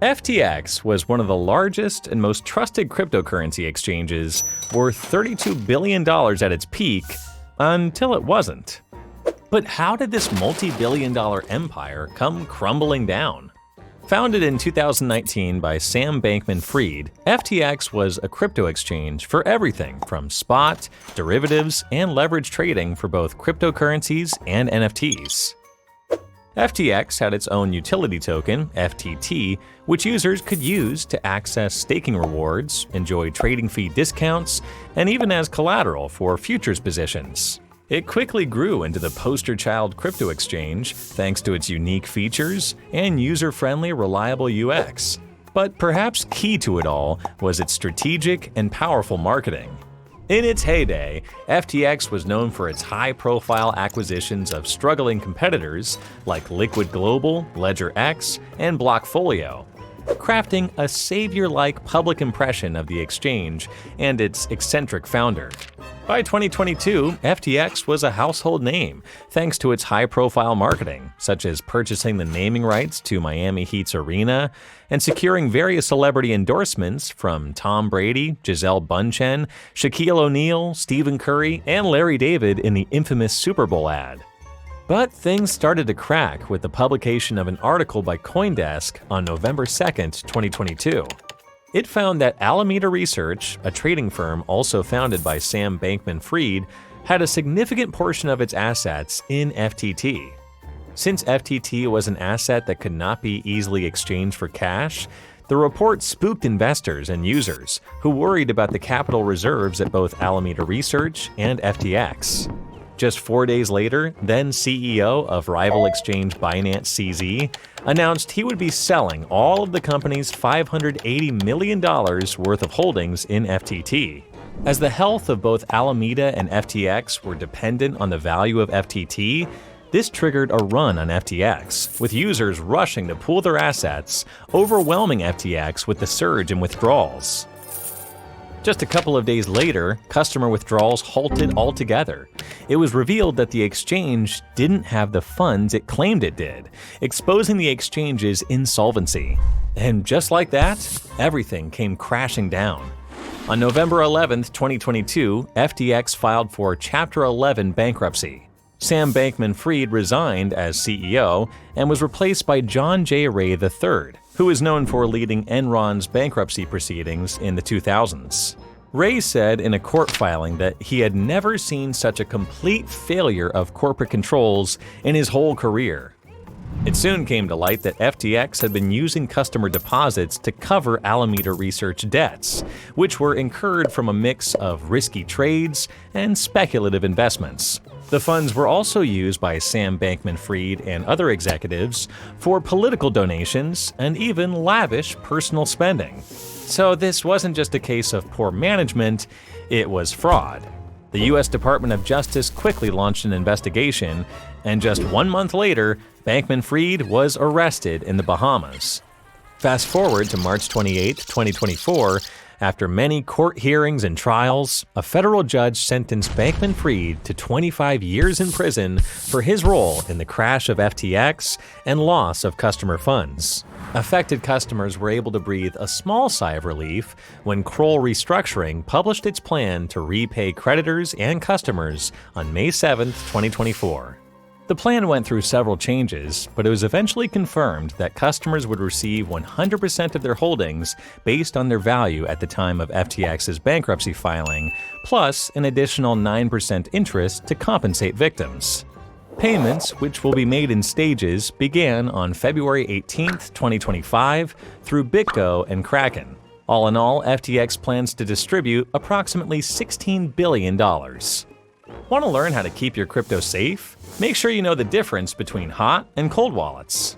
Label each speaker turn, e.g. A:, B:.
A: FTX was one of the largest and most trusted cryptocurrency exchanges, worth $32 billion at its peak, until it wasn't. But how did this multi-billion-dollar empire come crumbling down? Founded in 2019 by Sam Bankman-Fried, FTX was a crypto exchange for everything from spot, derivatives, and leverage trading for both cryptocurrencies and NFTs. FTX had its own utility token, FTT, which users could use to access staking rewards, enjoy trading fee discounts, and even as collateral for futures positions. It quickly grew into the poster child crypto exchange thanks to its unique features and user-friendly, reliable UX. But perhaps key to it all was its strategic and powerful marketing. In its heyday, FTX was known for its high-profile acquisitions of struggling competitors like Liquid Global, LedgerX, and Blockfolio, crafting a savior-like public impression of the exchange and its eccentric founder. By 2022, FTX was a household name thanks to its high-profile marketing, such as purchasing the naming rights to Miami Heat's arena and securing various celebrity endorsements from Tom Brady, Gisele Bündchen, Shaquille O'Neal, Stephen Curry, and Larry David in the infamous Super Bowl ad. But things started to crack with the publication of an article by CoinDesk on November 2, 2022. It found that Alameda Research, a trading firm also founded by Sam Bankman-Fried, had a significant portion of its assets in FTT. Since FTT was an asset that could not be easily exchanged for cash, the report spooked investors and users who worried about the capital reserves at both Alameda Research and FTX. Just 4 days later, then CEO of rival exchange Binance CZ announced he would be selling all of the company's $580 million worth of holdings in FTT. As the health of both Alameda and FTX were dependent on the value of FTT, this triggered a run on FTX, with users rushing to pool their assets, overwhelming FTX with the surge in withdrawals. Just a couple of days later, customer withdrawals halted altogether. It was revealed that the exchange didn't have the funds it claimed it did, exposing the exchange's insolvency. And just like that, everything came crashing down. On November 11, 2022, FTX filed for Chapter 11 bankruptcy. Sam Bankman-Fried resigned as CEO and was replaced by John J. Ray III, who is known for leading Enron's bankruptcy proceedings in the 2000s. Ray said in a court filing that he had never seen such a complete failure of corporate controls in his whole career. It soon came to light that FTX had been using customer deposits to cover Alameda Research debts, which were incurred from a mix of risky trades and speculative investments. The funds were also used by Sam Bankman-Fried and other executives for political donations and even lavish personal spending. So this wasn't just a case of poor management, it was fraud. The U.S. Department of Justice quickly launched an investigation, and just 1 month later, Bankman-Fried was arrested in the Bahamas. Fast forward to March 28, 2024, after many court hearings and trials, a federal judge sentenced Bankman-Fried to 25 years in prison for his role in the crash of FTX and loss of customer funds. Affected customers were able to breathe a small sigh of relief when Kroll Restructuring published its plan to repay creditors and customers on May 7, 2024. The plan went through several changes, but it was eventually confirmed that customers would receive 100% of their holdings based on their value at the time of FTX's bankruptcy filing, plus an additional 9% interest to compensate victims. Payments, which will be made in stages, began on February 18, 2025 through bitgo and Kraken. All in all, FTX plans to distribute approximately $16 billion. Want to learn how to keep your crypto safe? Make sure you know the difference between hot and cold wallets.